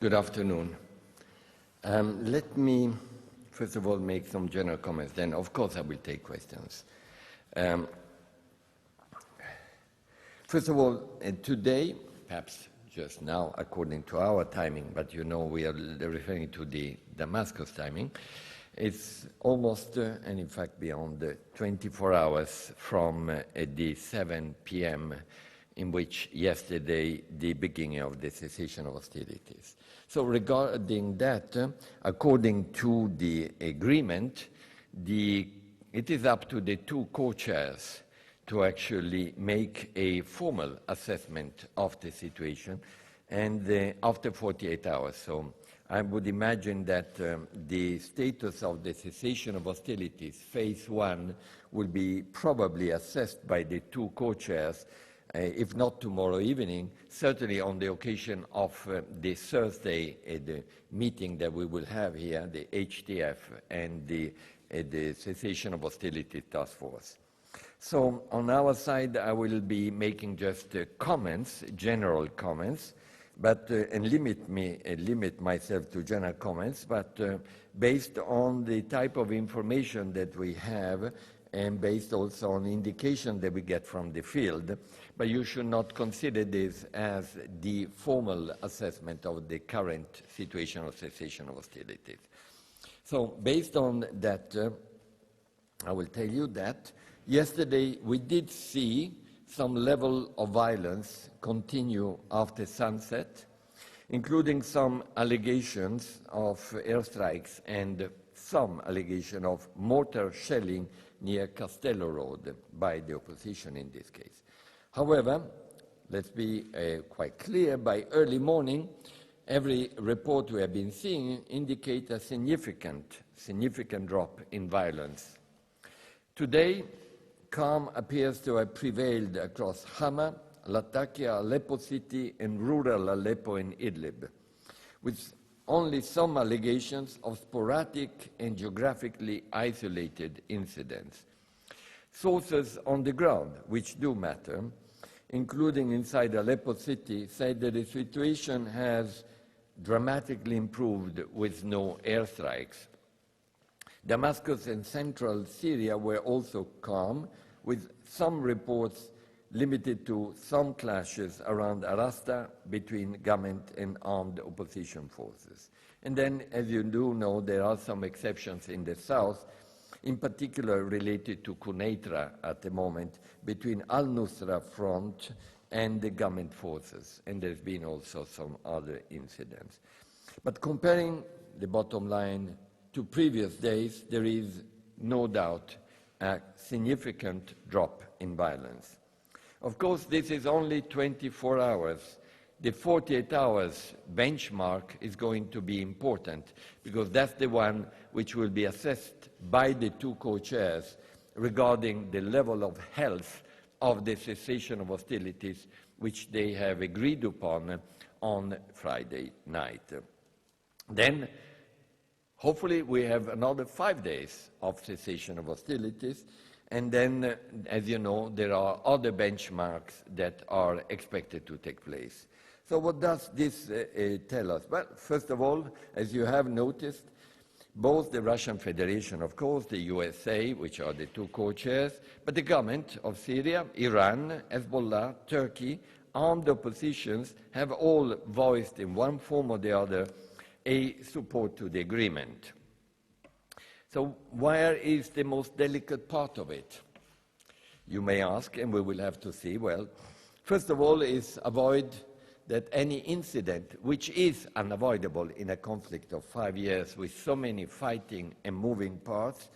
Good afternoon. Let me, first of all, make some general comments. Then, of course, I will take questions. First of all, today, perhaps just now, according to our timing, but you know we are referring to the Damascus timing, it's almost, and in fact beyond, 24 hours from the 7 p.m. in which yesterday the beginning of the cessation of hostilities. So regarding that, according to the agreement, it is up to the two co-chairs to actually make a formal assessment of the situation, and after 48 hours. So I would imagine that the status of the cessation of hostilities, phase one, will be probably assessed by the two co-chairs, if not tomorrow evening, certainly on the occasion of the Thursday the meeting that we will have here, the HTF and the Cessation of Hostilities Task Force. So on our side, I will be making just comments, general comments, but and limit myself to general comments, but based on the type of information that we have and based also on indication that we get from the field. But you should not consider this as the formal assessment of the current situation of cessation of hostilities. So based on that, I will tell you that yesterday we did see some level of violence continue after sunset, including some allegations of airstrikes and some allegation of mortar shelling near Castello Road by the opposition in this case. However, let's be quite clear, by early morning, every report we have been seeing indicates a significant drop in violence. Today, calm appears to have prevailed across Hama, Latakia, Aleppo city, and rural Aleppo and Idlib, with only some allegations of sporadic and geographically isolated incidents. Sources on the ground, which do matter, including inside Aleppo city, said that the situation has dramatically improved with no airstrikes. Damascus and central Syria were also calm, with some reports limited to some clashes around Arasta between government and armed opposition forces. And then, as you do know, there are some exceptions in the south, in particular related to Quneitra at the moment, between al-Nusra front and the government forces. And there's been also some other incidents. But comparing the bottom line to previous days, there is no doubt a significant drop in violence. Of course, this is only 24 hours. The 48 hours benchmark is going to be important because that's the one which will be assessed by the two co-chairs regarding the level of health of the cessation of hostilities which they have agreed upon on Friday night. Then, hopefully, we have another 5 days of cessation of hostilities. And then, as you know, there are other benchmarks that are expected to take place. So what does this tell us? Well, first of all, as you have noticed, both the Russian Federation, of course, the USA, which are the two co-chairs, but the government of Syria, Iran, Hezbollah, Turkey, armed oppositions have all voiced in one form or the other a support to the agreement. So where is the most delicate part of it? You may ask, and we will have to see. Well, first of all is avoid that any incident, which is unavoidable in a conflict of 5 years with so many fighting and moving parts,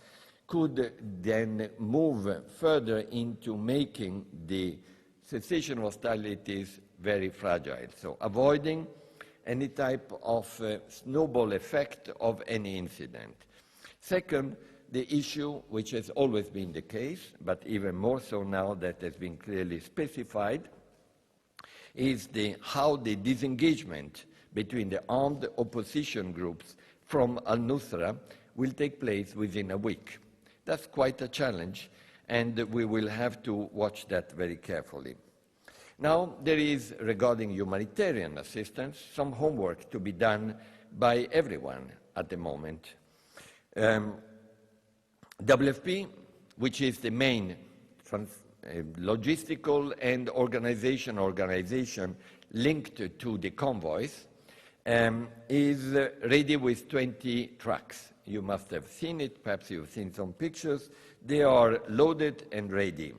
could then move further into making the cessation of hostilities very fragile. So avoiding any type of snowball effect of any incident. Second, the issue, which has always been the case, but even more so now that has been clearly specified, is how the disengagement between the armed opposition groups from al-Nusra will take place within a week. That's quite a challenge, and we will have to watch that very carefully. Now, there is, regarding humanitarian assistance, some homework to be done by everyone at the moment. WFP, which is the main logistical and organization linked to the convoys, is ready with 20 trucks. You must have seen it, perhaps you've seen some pictures. They are loaded and ready.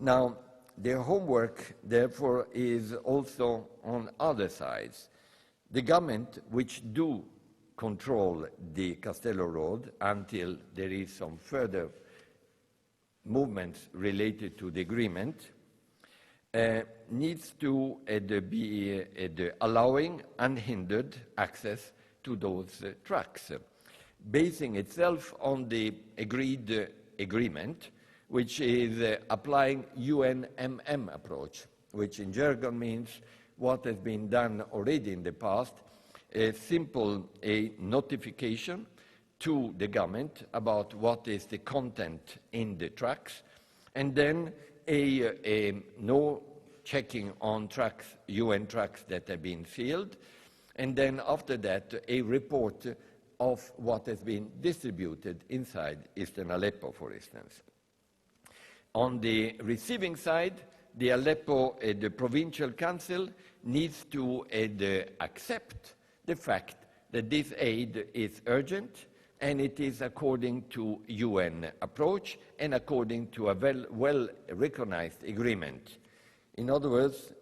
Now, their homework, therefore, is also on other sides. The government, which do control the Castello Road until there is some further movements related to the agreement, needs to be allowing unhindered access to those trucks, basing itself on the agreed agreement, which is applying UNMM approach, which in jargon means what has been done already in the past, a simple notification to the government about what is the content in the trucks, and then no checking on trucks, UN trucks that have been sealed, and then after that a report of what has been distributed inside Eastern Aleppo, for instance. On the receiving side, the Aleppo, the Provincial Council needs to accept the fact that this aid is urgent and it is according to UN approach and according to a well-recognized agreement. In other words,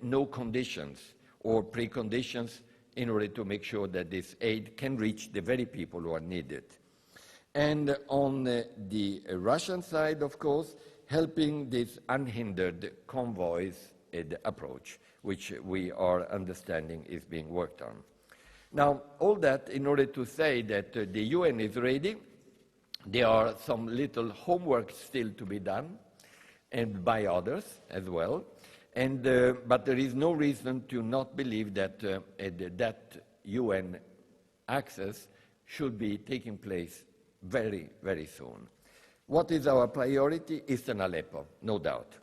no conditions or preconditions in order to make sure that this aid can reach the very people who are needed. And on the Russian side, of course, helping this unhindered convoys approach, which we are understanding is being worked on. Now, all that in order to say that the UN is ready. There are some little homework still to be done, and by others as well. And, but there is no reason to not believe that that UN access should be taking place very, very soon. What is our priority? Eastern Aleppo, no doubt.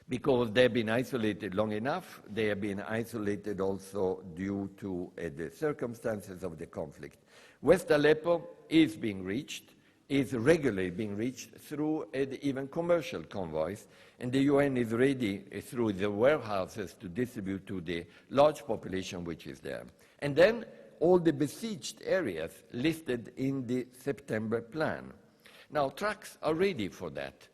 Because they've been isolated long enough. They have been isolated also due to the circumstances of the conflict. West Aleppo is being reached, is regularly being reached through even commercial convoys, and the UN is ready through the warehouses to distribute to the large population which is there. And then all the besieged areas listed in the September plan. Now, trucks are ready for that.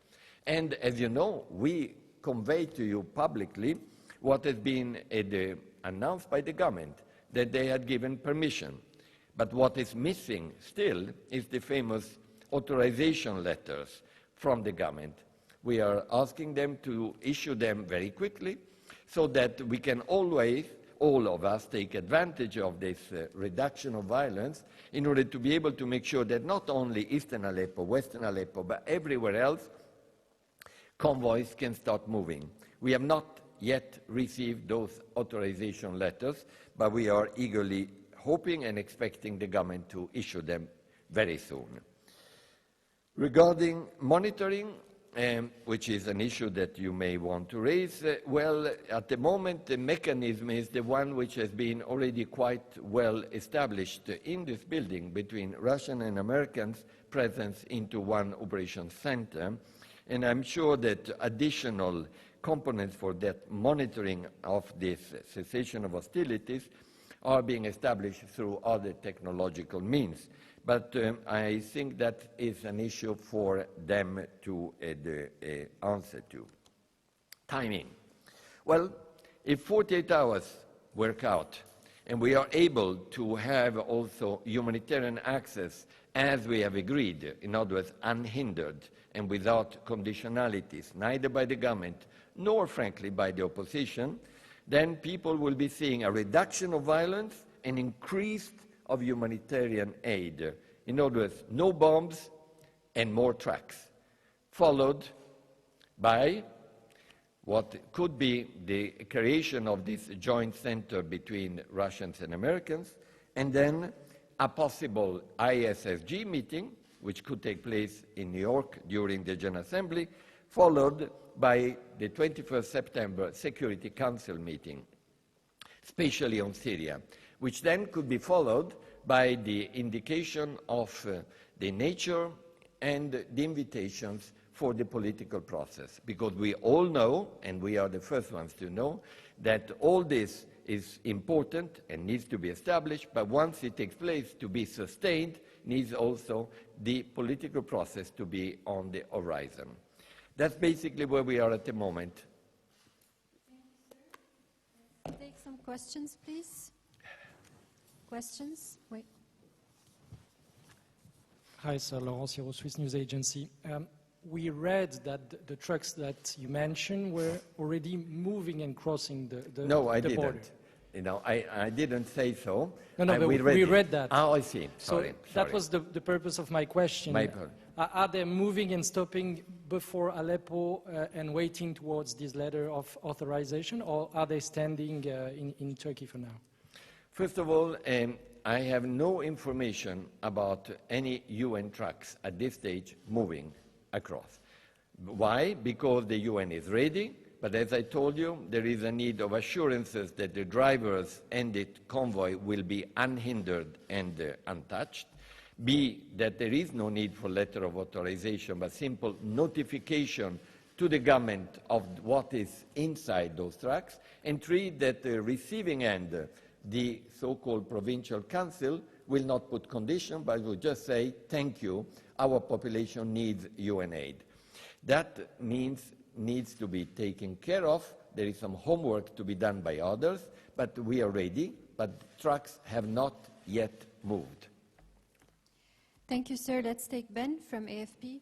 And as you know, we convey to you publicly what has been announced by the government, that they had given permission. But what is missing still is the famous authorization letters from the government. We are asking them to issue them very quickly so that we can always, all of us, take advantage of this reduction of violence in order to be able to make sure that not only Eastern Aleppo, Western Aleppo, but everywhere else, convoys can start moving. We have not yet received those authorization letters, but we are eagerly hoping and expecting the government to issue them very soon. Regarding monitoring, which is an issue that you may want to raise, well, at the moment the mechanism is the one which has been already quite well established in this building between Russian and Americans' presence into one operation center. And I'm sure that additional components for that monitoring of this cessation of hostilities are being established through other technological means. But I think that is an issue for them to answer to. Timing. Well, if 48 hours work out, and we are able to have also humanitarian access as we have agreed, in other words, unhindered and without conditionalities, neither by the government nor, frankly, by the opposition, then people will be seeing a reduction of violence and increase of humanitarian aid. In other words, no bombs and more trucks, followed by what could be the creation of this joint center between Russians and Americans, and then a possible ISSG meeting, which could take place in New York during the General Assembly, followed by the 21st September Security Council meeting, especially on Syria, which then could be followed by the indication of the nature and the invitations for the political process. Because we all know, and we are the first ones to know, that all this is important and needs to be established, but once it takes place, to be sustained, needs also the political process to be on the horizon. That's basically where we are at the moment. Take some questions, please. Questions? Wait. Hi, sir. Laurent Siro, Swiss News Agency. We read that the trucks that you mentioned were already moving and crossing the No, I the didn't. border. You know, I didn't say so. No, but we read that. Oh, I see. Sorry. So that was the purpose of my question. Are they moving and stopping before Aleppo and waiting towards this letter of authorization, or are they standing in Turkey for now? First of all, I have no information about any UN trucks at this stage moving across. Why? Because the UN is ready, but as I told you, there is a need of assurances that the drivers and the convoy will be unhindered and untouched. B, that there is no need for letter of authorization, but simple notification to the government of what is inside those trucks. And 3, that the receiving end, the so-called provincial council, will not put condition, but will just say, thank you, our population needs UN aid. That means needs to be taken care of. There is some homework to be done by others, but we are ready, but trucks have not yet moved. Thank you, sir. Let's take Ben from AFP.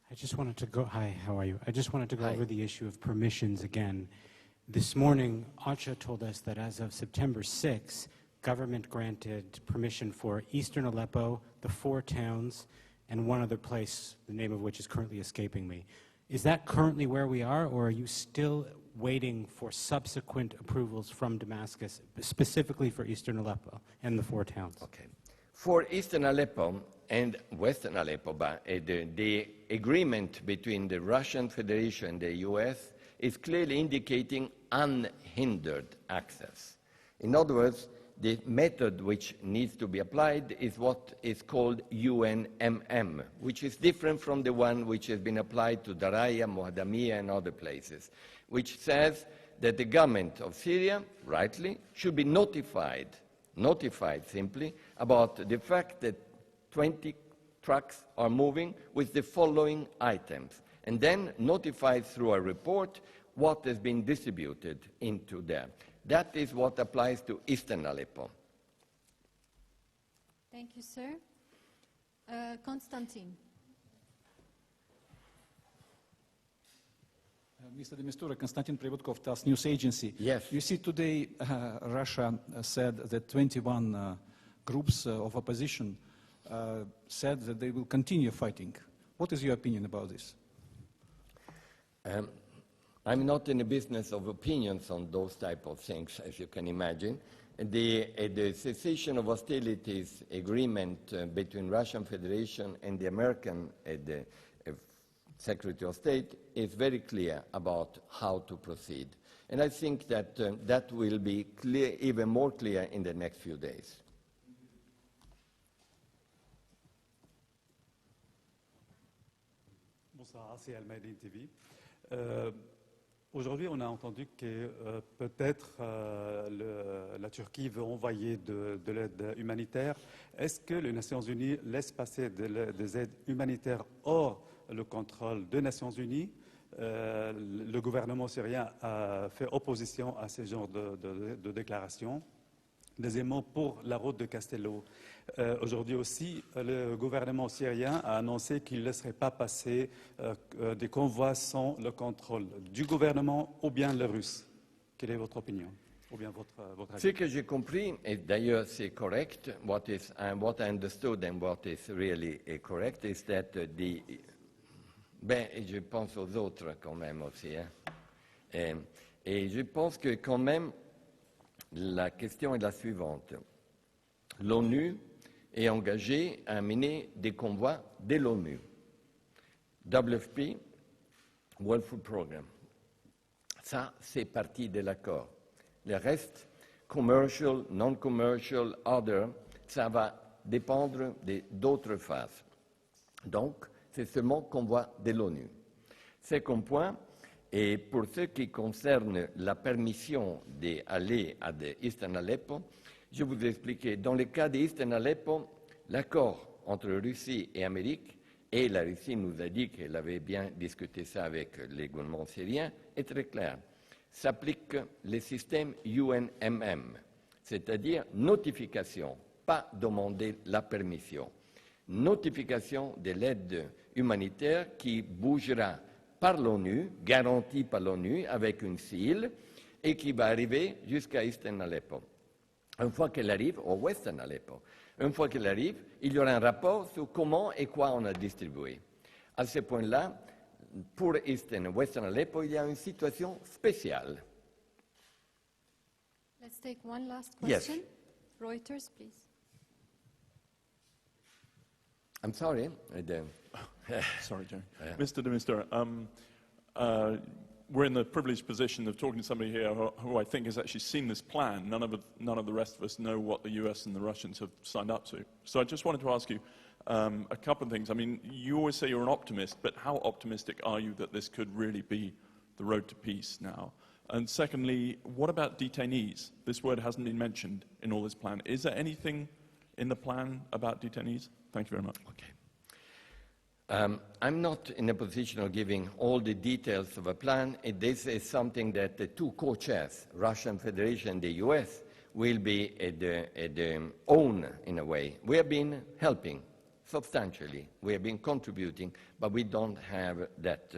I just wanted to go, hi, how are you? I just wanted to go over the issue of permissions again. This morning, OCHA told us that as of September 6, government granted permission for eastern Aleppo, the 4 towns, and one other place, the name of which is currently escaping me. Is that currently where we are, or are you still waiting for subsequent approvals from Damascus, specifically for eastern Aleppo and the 4 towns? Okay. For eastern Aleppo and western Aleppo, the agreement between the Russian Federation and the US is clearly indicating unhindered access. In other words, the method which needs to be applied is what is called UNMM, which is different from the one which has been applied to Daraya, Mohaddamiyya, and other places, which says that the government of Syria, rightly, should be notified simply about the fact that 20 trucks are moving with the following items, and then notified through a report what has been distributed into there. That is what applies to eastern Aleppo. Thank you, sir. Konstantin. Mr. de Mistura, Konstantin Privodkov, TASS News Agency. Yes. You see, today Russia said that 21 groups of opposition said that they will continue fighting. What is your opinion about this? I'm not in the business of opinions on those type of things, as you can imagine. The cessation of hostilities agreement between Russian Federation and the American Secretary of State is very clear about how to proceed. And I think that that will be clear, even more clear in the next few days. Bonsoir, c'est Almaïdine TV. Aujourd'hui, on a entendu que peut-être la Turquie veut envoyer de l'aide humanitaire. Est-ce que les Nations Unies laissent passer des aides humanitaires hors le contrôle des Nations Unies? Le gouvernement syrien a fait opposition à ce genre de déclaration. Deuxièmement, pour la route de Castello, aujourd'hui aussi, le gouvernement syrien a annoncé qu'il ne laisserait pas passer des convois sans le contrôle du gouvernement ou bien le russe. Quelle est votre opinion ou bien votre avis? Ce que j'ai compris, et d'ailleurs c'est correct, what I understood and what is really correct is that je pense aux autres quand même aussi. Et je pense que quand même, la question est la suivante. L'ONU est engagée à amener des convois de l'ONU. WFP, World Food Programme. Ça, c'est partie de l'accord. Le reste, commercial, non-commercial, other, ça va dépendre d'autres phases. Donc, c'est seulement convoi de l'ONU. Second point, et pour ce qui concerne la permission d'aller à Eastern Aleppo, je vous ai expliqué, dans le cas d'Eastern Aleppo, l'accord entre Russie et Amérique, et la Russie nous a dit qu'elle avait bien discuté ça avec les gouvernements syriens, est très clair. S'applique le système UNMM, c'est-à-dire notification, pas demander la permission. Notification de l'aide humanitaire qui bougera par l'ONU, garantie par l'ONU avec une seal, et qui va arriver jusqu'à Eastern Aleppo. Une fois qu'elle arrive, au Western Aleppo, une fois qu'elle arrive, il y aura un rapport sur comment et quoi on a distribué. À ce point-là, pour Eastern et Western Aleppo, il y a une situation spéciale. Let's take one last question. Yes. Reuters, please. I'm sorry. Sorry, Jerry. Mr. de Mistura, we're in the privileged position of talking to somebody here who I think has actually seen this plan. None of the rest of us know what the US and the Russians have signed up to. So I just wanted to ask you a couple of things. I mean, you always say you're an optimist, but how optimistic are you that this could really be the road to peace now? And secondly, what about detainees? This word hasn't been mentioned in all this plan. Is there anything in the plan about detainees? Thank you very much. Okay. I'm not in a position of giving all the details of a plan. This is something that the two co-chairs, Russian Federation and the US, will be at the own in a way. We have been helping substantially. We have been contributing, but we don't have that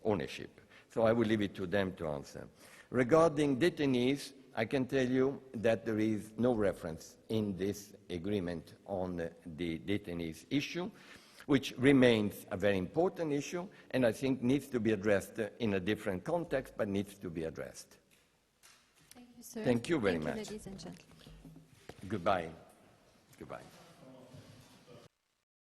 ownership. So I will leave it to them to answer. Regarding detainees, I can tell you that there is no reference in this agreement on the detainees issue, which remains a very important issue, and I think needs to be addressed in a different context, but needs to be addressed. Thank you, sir. Thank you very much. Ladies and gentlemen. Goodbye. Goodbye.